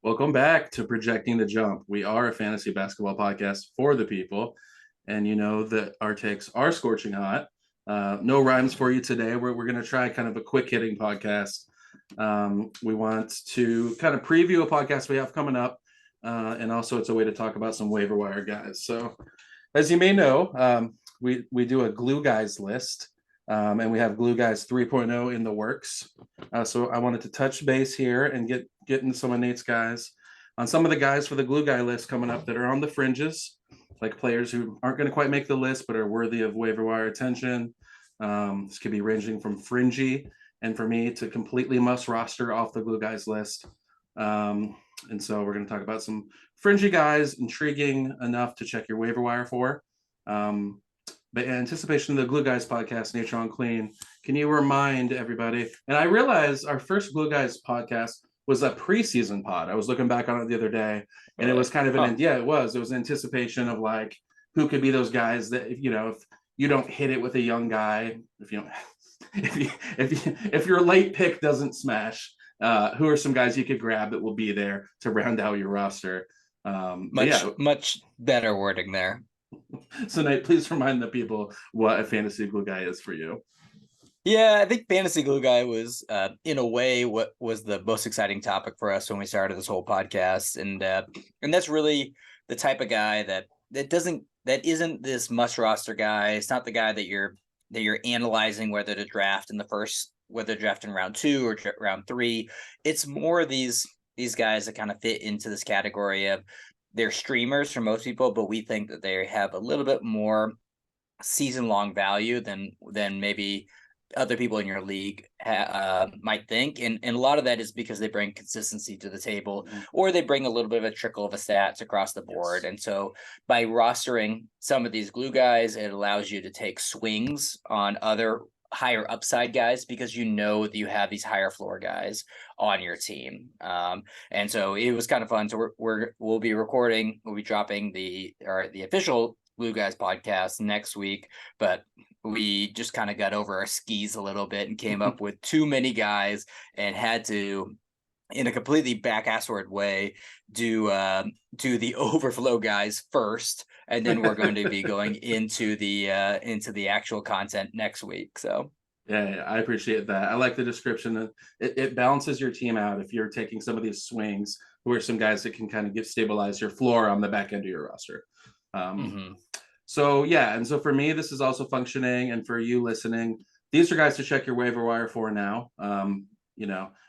Welcome back to Projecting the Jump. We are a fantasy basketball podcast for the people, and you know that our takes are scorching hot. No rhymes for you today. We're going to try kind of a quick hitting podcast. We want to kind of preview a podcast we have coming up, and also it's a way to talk about some waiver wire guys. So, as you may know, we do a glue guys list, and we have glue guys 3.0 in the works. So I wanted to touch base here and get into some of Nate's guys on some of the guys for the glue guy list coming up that are on the fringes, like players who aren't going to quite make the list but are worthy of waiver wire attention. This could be ranging from fringy and for me to completely must roster off the glue guys list. And so we're going to talk about some fringy guys, intriguing enough to check your waiver wire for. But in anticipation of the Glue Guys podcast, Natron Clean, can you remind everybody? And I realized our first Glue Guys podcast was a preseason pod. I was looking back on it the other day, and it was kind of it was anticipation of like who could be those guys that if you don't hit it with a young guy, if your late pick doesn't smash, who are some guys you could grab that will be there to round out your roster? Much better wording there. So Nate, please remind the people what a fantasy glue guy is for you. Yeah, I think fantasy glue guy was in a way what was the most exciting topic for us when we started this whole podcast. And that's really the type of guy that isn't this must roster guy. It's not the guy that you're analyzing whether to draft whether to draft in round 2 or round 3. It's more these guys that kind of fit into this category of they're streamers for most people, but we think that they have a little bit more season-long value than maybe other people in your league might think. And a lot of that is because they bring consistency to the table, or they bring a little bit of a trickle of stats across the board. Yes. And so by rostering some of these glue guys, it allows you to take swings on other higher upside guys because you know that you have these higher floor guys on your team. And so it was kind of fun. So we'll be dropping the official Glue Guys podcast next week, but we just kind of got over our skis a little bit and came up with too many guys and had to, in a completely back-assward way, do the overflow guys first, and then we're going to be going into the actual content next week. So yeah, I appreciate that. I like the description. It balances your team out if you're taking some of these swings, who are some guys that can kind of stabilize your floor on the back end of your roster. So yeah, and so for me, this is also functioning, and for you listening, these are guys to check your waiver wire for now.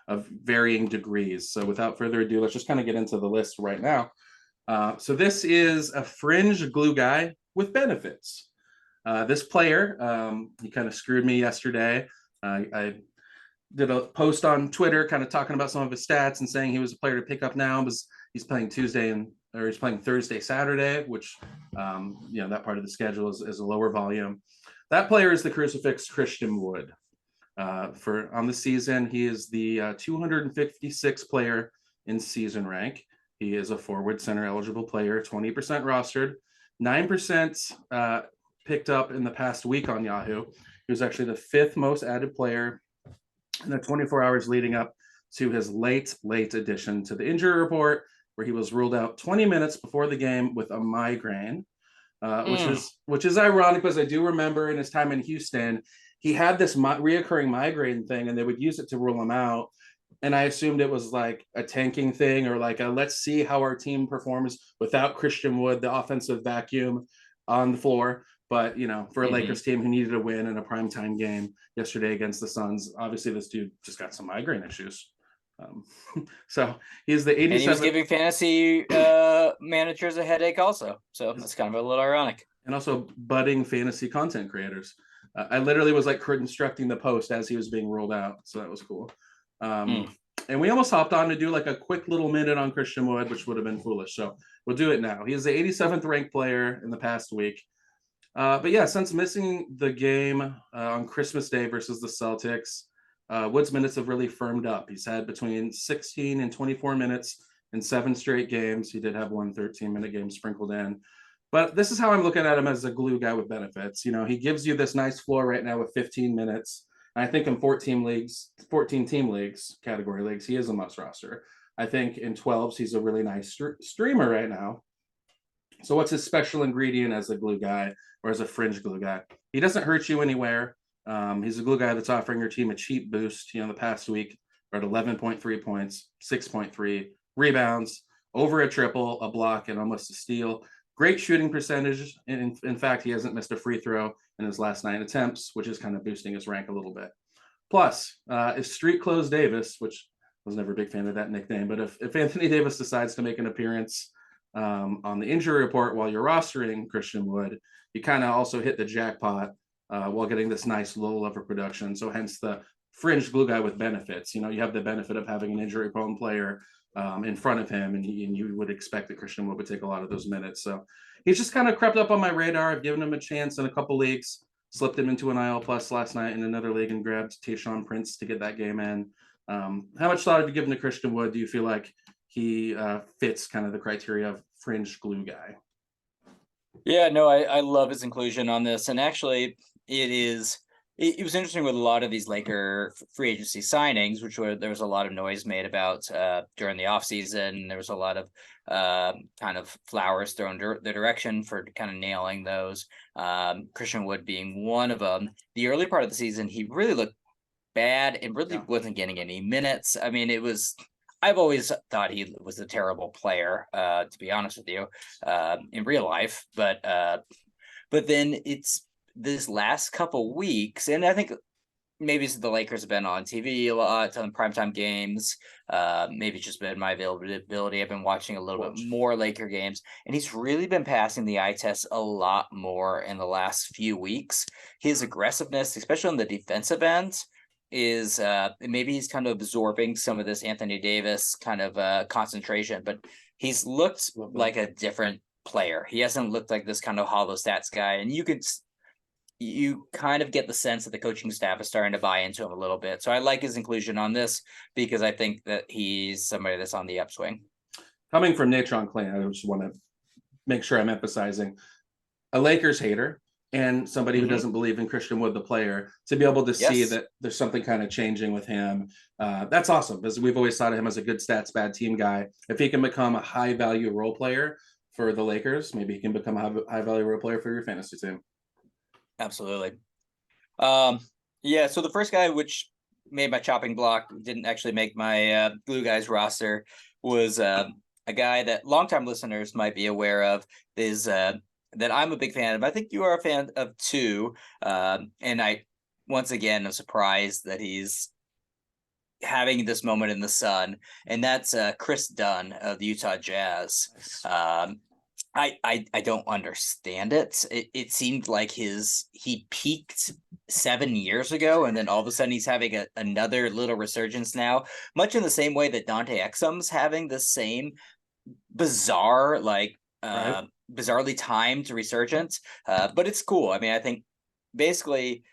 Of varying degrees. So without further ado, let's just kind of get into the list right now. So this is a fringe glue guy with benefits. This player, he kind of screwed me yesterday. I did a post on Twitter kind of talking about some of his stats and saying he was a player to pick up now because he's playing he's playing Thursday, Saturday, which, that part of the schedule is a lower volume. That player is the crucifix Christian Wood. On the season, he is the 256th player in season rank. He is a forward center eligible player, 20% rostered, 9% picked up in the past week on Yahoo. He was actually the 5th most added player in the 24 hours leading up to his late addition to the injury report, where he was ruled out 20 minutes before the game with a migraine, which is ironic because I do remember in his time in Houston, he had this reoccurring migraine thing, and they would use it to rule him out. And I assumed it was like a tanking thing, or like let's see how our team performs without Christian Wood, the offensive vacuum on the floor. But, for a Lakers team who needed a win in a primetime game yesterday against the Suns, obviously this dude just got some migraine issues. So he's the 87th. And he was giving fantasy managers a headache also. So that's kind of a little ironic. And also budding fantasy content creators. I literally was like constructing the post as he was being rolled out. So that was cool. And we almost hopped on to do like a quick little minute on Christian Wood, which would have been foolish. So we'll do it now. He is the 87th ranked player in the past week. But yeah, since missing the game on Christmas Day versus the Celtics, Wood's minutes have really firmed up. He's had between 16 and 24 minutes in 7 straight games. He did have one 13-minute game sprinkled in. But this is how I'm looking at him as a glue guy with benefits. He gives you this nice floor right now with 15 minutes. And I think in 14 team leagues, category leagues, he is a must roster. I think in 12s, he's a really nice streamer right now. So what's his special ingredient as a glue guy or as a fringe glue guy? He doesn't hurt you anywhere. He's a glue guy that's offering your team a cheap boost. The past week, we're at 11.3 points, 6.3 rebounds, over a triple, a block, and almost a steal. Great shooting percentage. In fact, he hasn't missed a free throw in his last 9 attempts, which is kind of boosting his rank a little bit. Plus, is Street Clothes Davis, which I was never a big fan of that nickname, but if Anthony Davis decides to make an appearance on the injury report while you're rostering Christian Wood, you kind of also hit the jackpot while getting this nice low level production. So hence the fringe glue guy with benefits. You have the benefit of having an injury prone player in front of him, and you would expect that Christian Wood would take a lot of those minutes. So he's just kind of crept up on my radar. I've given him a chance in a couple leagues, slipped him into an IL plus last night in another league and grabbed Tayshaun Prince to get that game in. How much thought have you given to Christian Wood? Do you feel like he fits kind of the criteria of fringe glue guy? Yeah, no, I love his inclusion on this. And actually, it was interesting with a lot of these Laker free agency signings, there was a lot of noise made about during the offseason. There was a lot of kind of flowers thrown the direction for kind of nailing those. Christian Wood being one of them. The early part of the season, he really looked bad and really wasn't getting any minutes. I mean, I've always thought he was a terrible player, to be honest with you, in real life. But then it's this last couple weeks, and I think maybe the Lakers have been on TV a lot, on primetime games. Maybe it's just been my availability. I've been watching a little bit more Laker games, and he's really been passing the eye test a lot more in the last few weeks. His aggressiveness, especially on the defensive end, is maybe he's kind of absorbing some of this Anthony Davis kind of concentration, but he's looked like a different player. He hasn't looked like this kind of hollow stats guy, and you kind of get the sense that the coaching staff is starting to buy into him a little bit. So I like his inclusion on this because I think that he's somebody that's on the upswing. Coming from Natron Clean, I just want to make sure I'm emphasizing a Lakers hater and somebody who doesn't believe in Christian Wood, the player, to be able to see that there's something kind of changing with him. That's awesome, because we've always thought of him as a good stats, bad team guy. If he can become a high value role player for the Lakers, maybe he can become a high value role player for your fantasy team. Absolutely. Yeah, so the first guy which made my chopping block, didn't actually make my glue guys roster, was a guy that longtime listeners might be aware of, is that I'm a big fan of. I think you are a fan of too. And I, once again, am surprised that he's having this moment in the sun, and that's Chris Dunn of the Utah Jazz. I don't understand it. It seemed like he peaked 7 years ago, and then all of a sudden he's having another little resurgence now, much in the same way that Dante Exum's having the same bizarre, bizarrely timed resurgence. But it's cool. I mean, I think basically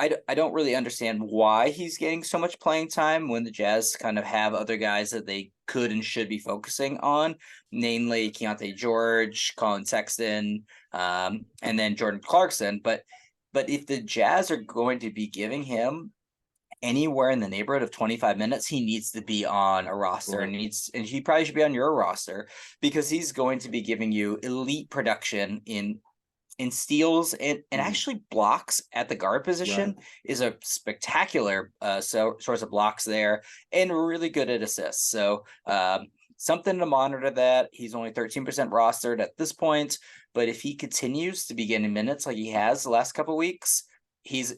I don't really understand why he's getting so much playing time when the Jazz kind of have other guys that they could and should be focusing on, namely Keontae George, Colin Sexton, and then Jordan Clarkson. But if the Jazz are going to be giving him anywhere in the neighborhood of 25 minutes, he needs to be on a roster, and he probably should be on your roster, because he's going to be giving you elite production in steals and actually blocks at the guard position. Is a spectacular source of blocks there, and really good at assists. So something to monitor that. He's only 13% rostered at this point, but if he continues to be getting minutes like he has the last couple of weeks, he's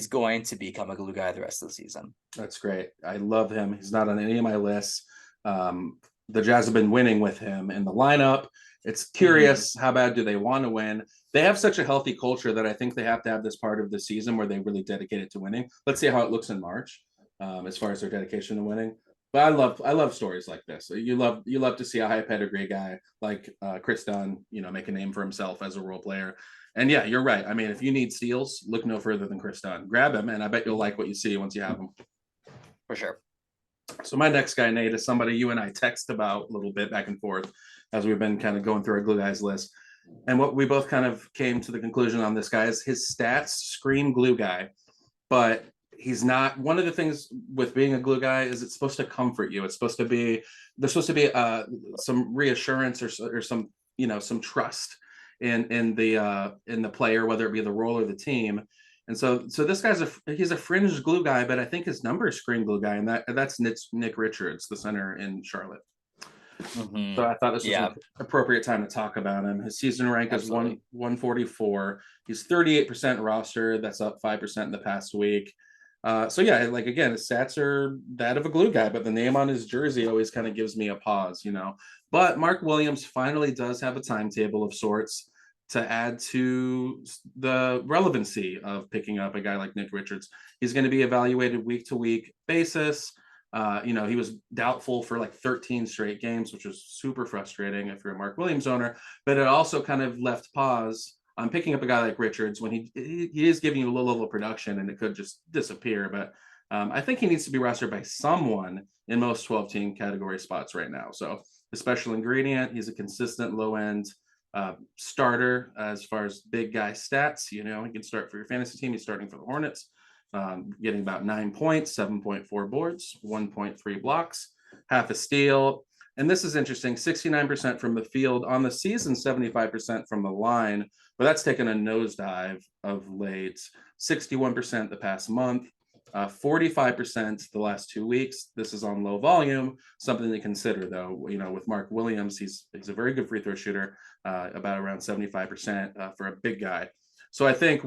going to become a glue guy the rest of the season. That's great. I love him. He's not on any of my lists. The Jazz have been winning with him in the lineup. It's curious, how bad do they want to win? They have such a healthy culture that I think they have to have this part of the season where they really dedicate it to winning. Let's see how it looks in March, as far as their dedication to winning. But I love stories like this. You love to see a high pedigree guy like Chris Dunn, make a name for himself as a role player. And yeah, you're right. I mean, if you need steals, look no further than Chris Dunn. Grab him, and I bet you'll like what you see once you have him. For sure. So my next guy, Nate, is somebody you and I text about a little bit back and forth as we've been kind of going through our glue guys list. And what we both kind of came to the conclusion on this guy is his stats scream glue guy. but he's not. One of the things with being a glue guy is it's supposed to comfort you. It's supposed to be, there's supposed to be some reassurance or some, some trust in the player, whether it be the role or the team. And so this guy's he's a fringe glue guy, but I think his number is screen glue guy, and that's Nick Richards, the center in Charlotte. Mm-hmm. So I thought this was an appropriate time to talk about him. His season rank is 144. He's 38% roster. That's up 5% in the past week. So yeah, like again, his stats are that of a glue guy, but the name on his jersey always kind of gives me a pause, But Mark Williams finally does have a timetable of sorts to add to the relevancy of picking up a guy like Nick Richards. He's going to be evaluated week to week basis. He was doubtful for like 13 straight games, which was super frustrating if you're a Mark Williams owner, but it also kind of left pause on picking up a guy like Richards when he is giving you a low level of production and it could just disappear. But I think he needs to be rostered by someone in most 12 team category spots right now. So the special ingredient, he's a consistent low end starter as far as big guy stats. He can start for your fantasy team. He's starting for the Hornets. Getting about 9 points, 7.4 boards, 1.3 blocks, half a steal. And this is interesting, 69% from the field on the season, 75% from the line, but that's taken a nosedive of late. 61% the past month, 45% the last 2 weeks. This is on low volume, something to consider though. With Mark Williams, he's a very good free throw shooter, about around 75% for a big guy. So I think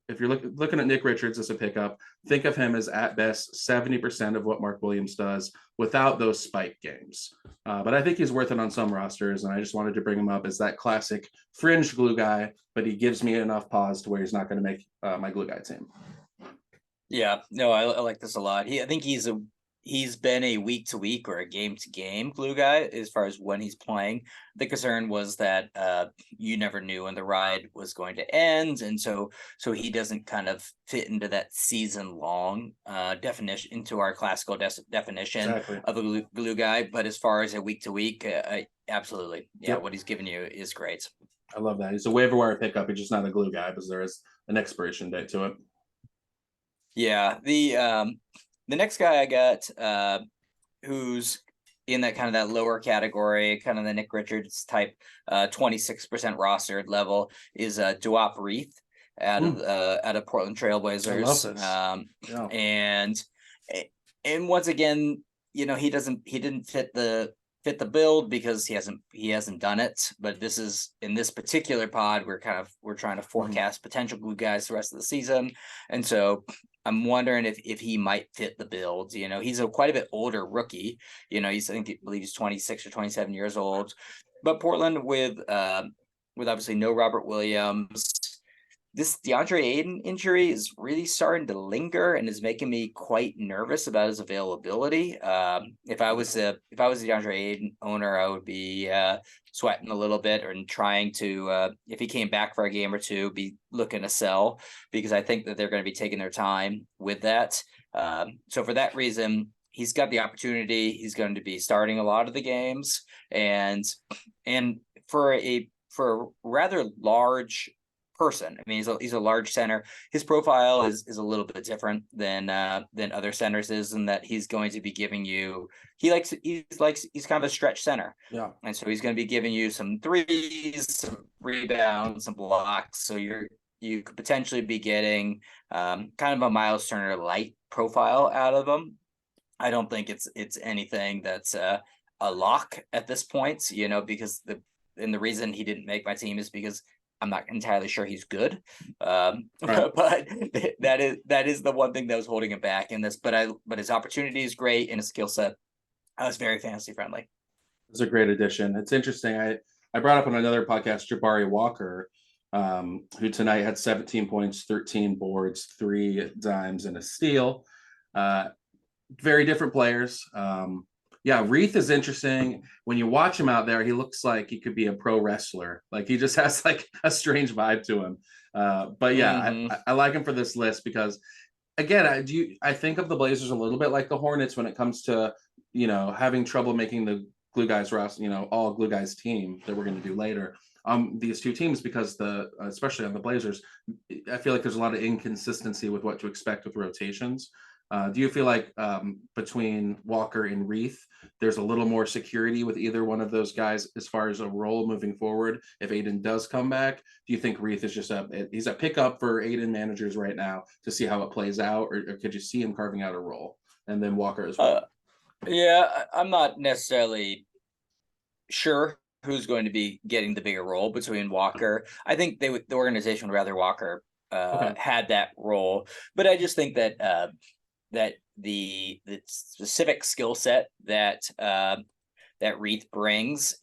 if you're looking at Nick Richards as a pickup, think of him as at best 70% of what Mark Williams does without those spike games. But I think he's worth it on some rosters, and I just wanted to bring him up as that classic fringe glue guy, but he gives me enough pause to where he's not going to make my glue guy team. Yeah, no, I like this a lot. I think he's been a week to week or a game to game glue guy as far as when he's playing. The concern was that you never knew when the ride was going to end, and so he doesn't kind of fit into that season long definition, into our classical definition of a glue guy. But as far as a week to week, absolutely, what he's giving you is great. I love that. He's a waiver wire pickup. He's just not a glue guy because there is an expiration date to it. Yeah, the next guy I got, who's in that kind of that lower category, kind of the Nick Richards type, 26% rostered level, is Duop Reith out of Portland Trailblazers. And once again, he didn't fit the build because he hasn't done it. But this is, in this particular pod, we're trying to forecast potential glue guys the rest of the season, and so I'm wondering if he might fit the build. He's a quite a bit older rookie. I believe he's 26 or 27 years old. But Portland with obviously no Robert Williams, this DeAndre Ayton injury is really starting to linger and is making me quite nervous about his availability. If I was a DeAndre Ayton owner, I would be sweating a little bit and trying to, if he came back for a game or two, be looking to sell, because I think that they're going to be taking their time with that. So for that reason, he's got the opportunity. He's going to be starting a lot of the games, and for a rather large person. He's a large center. His profile is a little bit different than other centers is, in that he's going to be giving you, he's kind of a stretch center. Yeah. And so he's going to be giving you some threes, some rebounds, some blocks. So you could potentially be getting kind of a Miles Turner light profile out of him. I don't think it's anything that's a lock at this point, because the reason he didn't make my team is because I'm not entirely sure he's good, but that is the one thing that was holding him back in this. But his opportunity is great, and his skill set was very fantasy friendly. It's a great addition. It's interesting. I brought up on another podcast Jabari Walker, who tonight had 17 points, 13 boards, 3 dimes, and a steal. Very different players. Reith is interesting. When you watch him out there, he looks like he could be a pro wrestler. Like, he just has like a strange vibe to him. I like him for this list because, again, I think of the Blazers a little bit like the Hornets when it comes to, having trouble making the glue guys roster, all glue guys team that we're going to do later. these two teams because especially on the Blazers, I feel like there's a lot of inconsistency with what to expect with rotations. Do you feel like between Walker and Reith, there's a little more security with either one of those guys as far as a role moving forward? If Aiden does come back, do you think Reith is just he's a pickup for Aiden managers right now to see how it plays out, or could you see him carving out a role? And then Walker as well. Yeah, I'm not necessarily sure who's going to be getting the bigger role between Walker. I think the organization would rather Walker had that role, but I just think that that the specific skill set that that Reith brings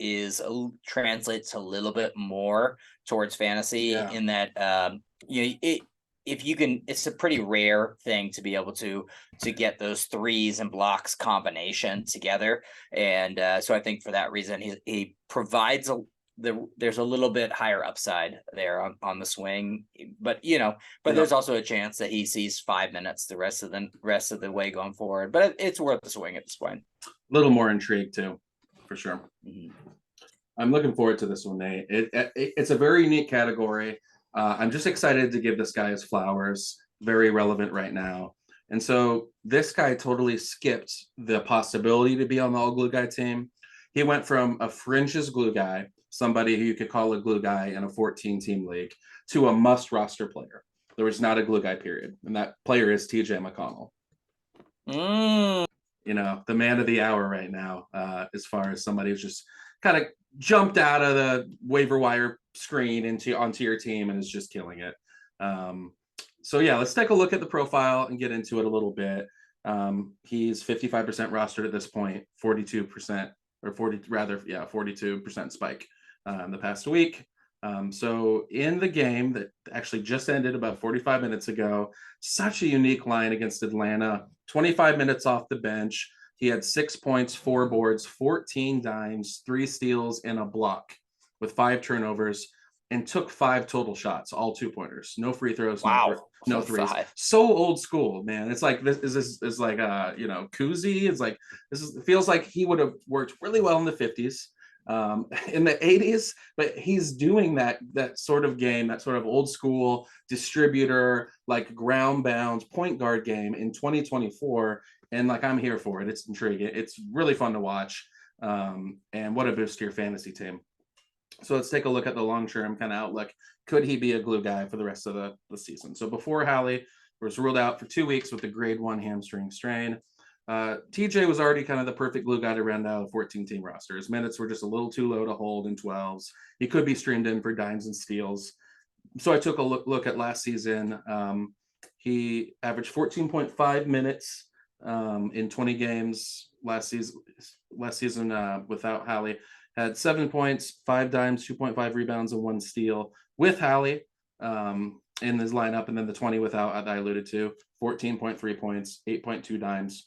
translates a little bit more towards fantasy in that if you can, it's a pretty rare thing to be able to get those threes and blocks combination together, and so I think for that reason he provides there's a little bit higher upside there on the swing, but there's also a chance that he sees 5 minutes the rest of the way going forward. But it's worth the swing at this point. A little more intrigue too, for sure. Mm-hmm. I'm looking forward to this one, Nate. It's a very unique category. I'm just excited to give this guy his flowers. Very relevant right now. And so this guy totally skipped the possibility to be on the all glue guy team. He went from a fringes glue guy, somebody who you could call a glue guy in a 14-team league, to a must roster player. There was not a glue guy, period. And that player is TJ McConnell. The man of the hour right now, as far as somebody who's just kind of jumped out of the waiver wire screen onto your team and is just killing it. So yeah, let's take a look at the profile and get into it a little bit. He's 55% rostered at this point, 42% or 42% spike in the past week. So in the game that actually just ended about 45 minutes ago, such a unique line against Atlanta, 25 minutes off the bench. He had 6 points, 4 boards, 14 dimes, 3 steals, and a block with 5 turnovers, and took 5 total shots, all 2-pointers. No free throws, no threes. 5. So old school, man. It's like this is like koozie. It's like it feels like he would have worked really well in the 50s. In the 80s, but he's doing that sort of game, that sort of old school distributor, like ground bound point guard game in 2024. And like, I'm here for it. It's intriguing. It's really fun to watch. And what a boost to your fantasy team. So let's take a look at the long-term kind of outlook. Could he be a glue guy for the rest of the season? So before Hallie was ruled out for 2 weeks with a grade 1 hamstring strain, TJ was already kind of the perfect glue guy to round out a 14-team roster. His minutes were just a little too low to hold in 12s. He could be streamed in for dimes and steals. So I took a look at last season. He averaged 14.5 minutes in 20 games last season without Hallie. Had 7 points, 5 dimes, 2.5 rebounds, and 1 steal with Hallie in his lineup. And then the 20 without, that I alluded to, 14.3 points, 8.2 dimes,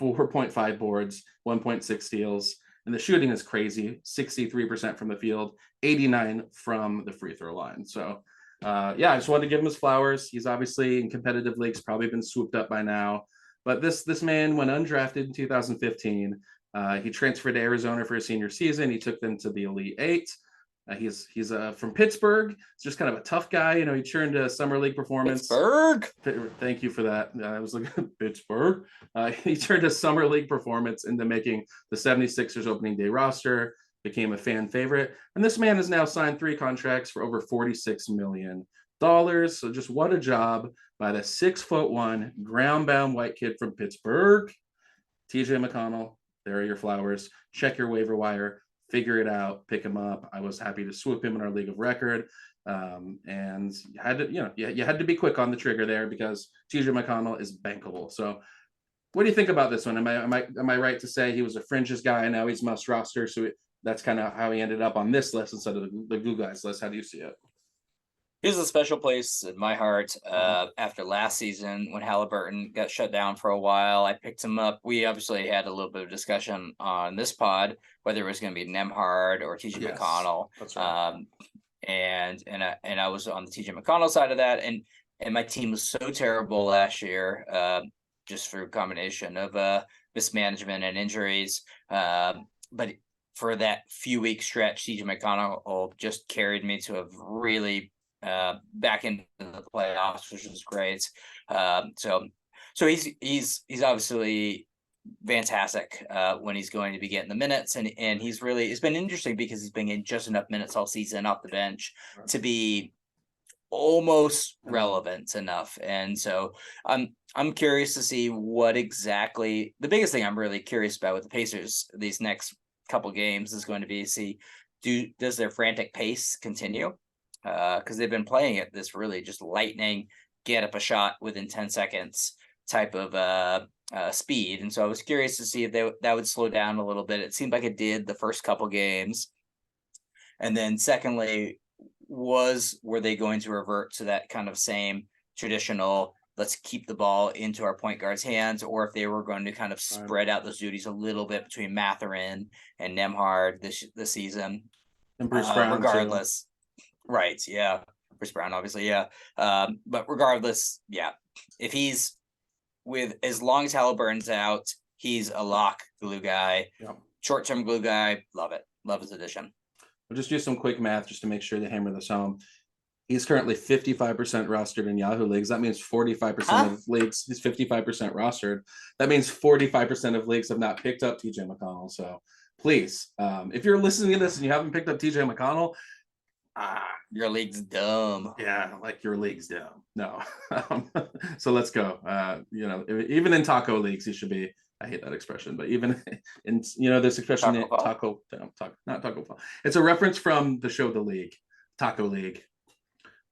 4.5 boards, 1.6 steals. And the shooting is crazy, 63% from the field, 89 from the free throw line. So I just wanted to give him his flowers. He's obviously in competitive leagues, probably been swooped up by now. But this man went undrafted in 2015. He transferred to Arizona for his senior season. He took them to the Elite Eight. He's from Pittsburgh. He's just kind of a tough guy. He turned a summer league performance. Pittsburgh. Thank you for that. I was looking at Pittsburgh. He turned a summer league performance into making the 76ers opening day roster, became a fan favorite. And this man has now signed 3 contracts for over $46 million. So just what a job by the 6'1" ground bound white kid from Pittsburgh, TJ McConnell. There are your flowers. Check your waiver wire, figure it out, pick him up. I was happy to swoop him in our league of record. And you had to be quick on the trigger there because TJ McConnell is bankable. So what do you think about this one? Am I right to say he was a fringes guy and now he's must roster? So that's kind of how he ended up on this list instead of the glue guys list. How do you see it? He's a special place in my heart. After last season, when Halliburton got shut down for a while, I picked him up. We obviously had a little bit of discussion on this pod whether it was going to be Nembhard or TJ McConnell. That's right. And I was on the TJ McConnell side of that, and my team was so terrible last year, just through a combination of mismanagement and injuries. But for that few week stretch, CJ McConnell just carried me to a really back into the playoffs, which was great. So he's obviously fantastic when he's going to be getting the minutes, and it's been interesting because he's been getting just enough minutes all season off the bench to be almost relevant enough. And so I'm curious to see what exactly the biggest thing I'm really curious about with the Pacers these next couple games is going to be does their frantic pace continue? Because they've been playing at this really just lightning, get up a shot within 10 seconds type of speed. And so I was curious to see if that would slow down a little bit. It seemed like it did the first couple games. And then secondly, were they going to revert to that kind of same traditional, let's keep the ball into our point guard's hands, or if they were going to kind of spread out those duties a little bit between Mathurin and Nembhard this season. And Bruce Brown, regardless. Right, yeah. Bruce Brown, obviously, yeah. But regardless, yeah. If he's as long as Halliburton's out, he's a lock glue guy. Yeah. Short-term glue guy, love it. Love his addition. We'll just do some quick math just to make sure to hammer this home. He's currently 55% rostered in Yahoo leagues. That means 45% of leagues. He's 55% rostered. That means 45% of leagues have not picked up TJ McConnell. So please, if you're listening to this and you haven't picked up TJ McConnell, your league's dumb. Yeah, like your league's dumb. No. So let's go. Even in taco leagues, he should be. I hate that expression, but even in this expression, not taco fall. It's a reference from the show The League, Taco League.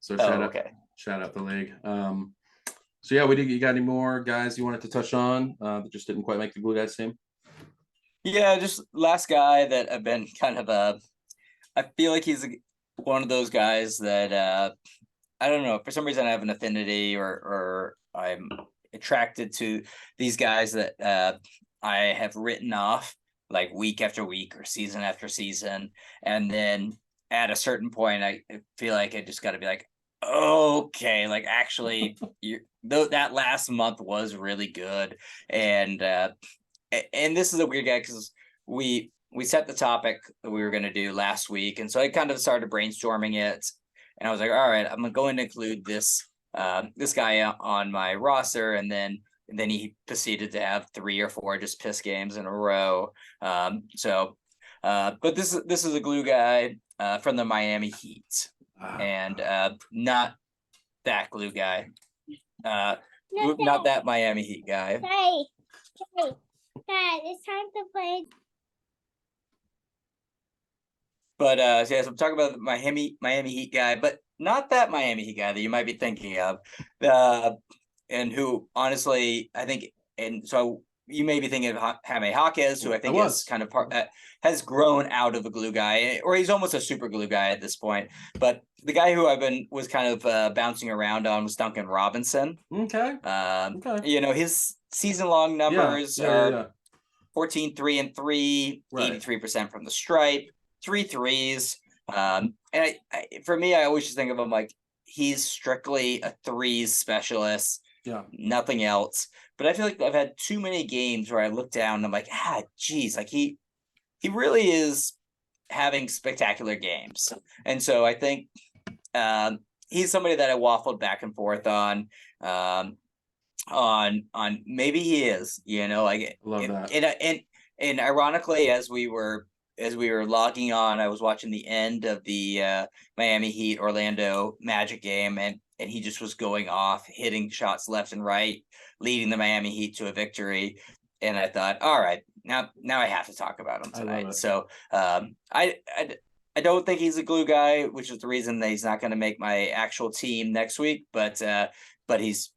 So shout out The League. So yeah, you got any more guys you wanted to touch on that just didn't quite make the Glue Guys team? Yeah, just last guy that I've been kind of I feel like he's one of those guys that I don't know, for some reason I have an affinity or I'm attracted to these guys that I have written off like week after week or season after season, and then at a certain point I feel like I just got to be like, okay, like actually that last month was really good. And this is a weird guy because we set the topic that we were going to do last week, and so I kind of started brainstorming it, and I was like, all right, I'm going to include this guy on my roster, and then he proceeded to have 3 or 4 just piss games in a row. But this is a glue guy from the Miami Heat, and not that glue guy, not that Miami Heat guy. Hey, Dad, it's time to play. But so I'm talking about the Miami Heat guy, but not that Miami Heat guy that you might be thinking of, and who honestly I think, and so you may be thinking of Jaime Jaquez, who I think is kind of has grown out of a glue guy, or he's almost a super glue guy at this point. But the guy who was kind of bouncing around on was Duncan Robinson. Okay. His season long numbers are 14, 3 and 3, right. 83% from the stripe. 3 threes. And for me, I always just think of him like he's strictly a threes specialist. Yeah. Nothing else. But I feel like I've had too many games where I look down and I'm like, geez, like he really is having spectacular games. And so I think he's somebody that I waffled back and forth on maybe he is, like love that. And ironically, as we were logging on, I was watching the end of the Miami Heat Orlando Magic game, and he just was going off, hitting shots left and right, leading the Miami Heat to a victory. And I thought, all right, now I have to talk about him tonight. So I don't think he's a glue guy, which is the reason that he's not going to make my actual team next week. But he's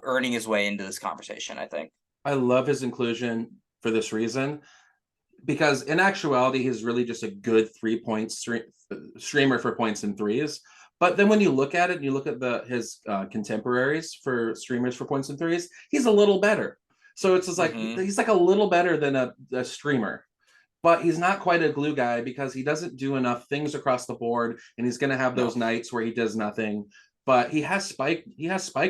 earning his way into this conversation, I think. I love his inclusion for this reason, because in actuality, he's really just a good 3-point streamer for points and threes. But then when you look at it and you look at his contemporaries for streamers for points and threes, he's a little better. So it's just like he's like a little better than a streamer, but he's not quite a glue guy because he doesn't do enough things across the board, and he's going to have those nights where he does nothing. But he has spike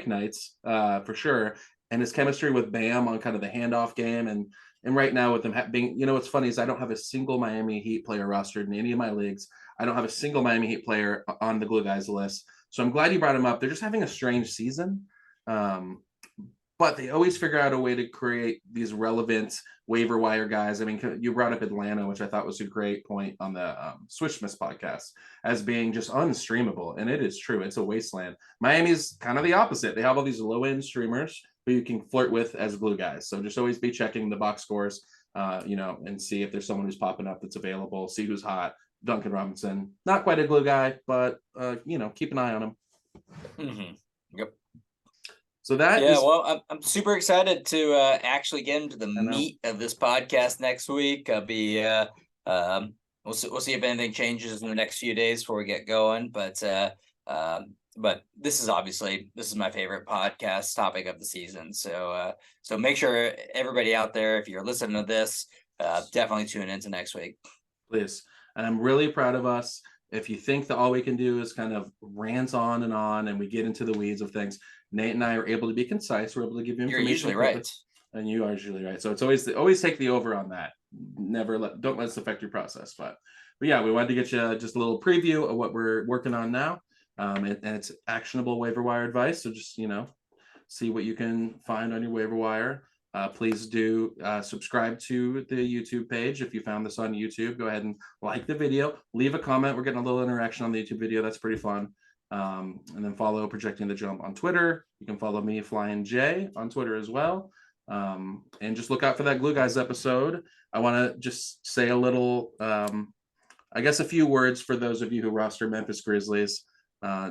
nights for sure, and his chemistry with Bam on kind of the handoff game and And right now with them being, what's funny is I don't have a single Miami Heat player rostered in any of my leagues. I don't have a single Miami Heat player on the Glue Guys list. So I'm glad you brought him up. They're just having a strange season. But they always figure out a way to create these relevant waiver wire guys. I mean, you brought up Atlanta, which I thought was a great point on the Switchmas podcast, as being just unstreamable. And it is true. It's a wasteland. Miami's kind of the opposite. They have all these low-end streamers who you can flirt with as glue guys. So just always be checking the box scores, and see if there's someone who's popping up that's available, see who's hot. Duncan Robinson, not quite a glue guy, but, keep an eye on him. Mm-hmm. Yep. So well, I'm super excited to actually get into the meat of this podcast next week. I'll be we'll see if anything changes in the next few days before we get going. But this is my favorite podcast topic of the season. So make sure everybody out there, if you're listening to this, definitely tune into next week. Please. And I'm really proud of us. If you think that all we can do is kind of rant on and we get into the weeds of things, Nate and I are able to be concise. We're able to give you information. You're usually right. And you are usually right. So it's always take the over on that. Don't let this affect your process. But yeah, we wanted to get you just a little preview of what we're working on now. And it's actionable waiver wire advice. So just, see what you can find on your waiver wire. Please do subscribe to the YouTube page. If you found this on YouTube, go ahead and like the video, leave a comment. We're getting a little interaction on the YouTube video. That's pretty fun. And then follow Projecting the Jump on Twitter. You can follow me, Flyin J, on Twitter as well. And just look out for that Glue Guys episode. I want to just say a little, a few words for those of you who roster Memphis Grizzlies.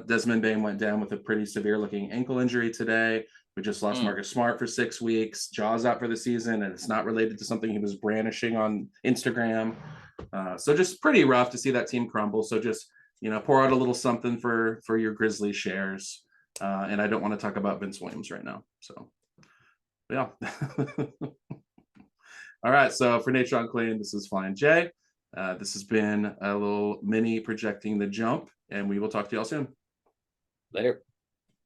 Desmond Bane went down with a pretty severe looking ankle injury today. We just lost Marcus Smart for 6 weeks. Jaw's out for the season, and it's not related to something he was brandishing on Instagram. So just pretty rough to see that team crumble. So just, pour out a little something for your Grizzlies shares. And I don't want to talk about Vince Williams right now. So, yeah. All right. So for Natron Clean, this is Flyin J. This has been a little mini Projecting the Jump, and we will talk to y'all soon. Later.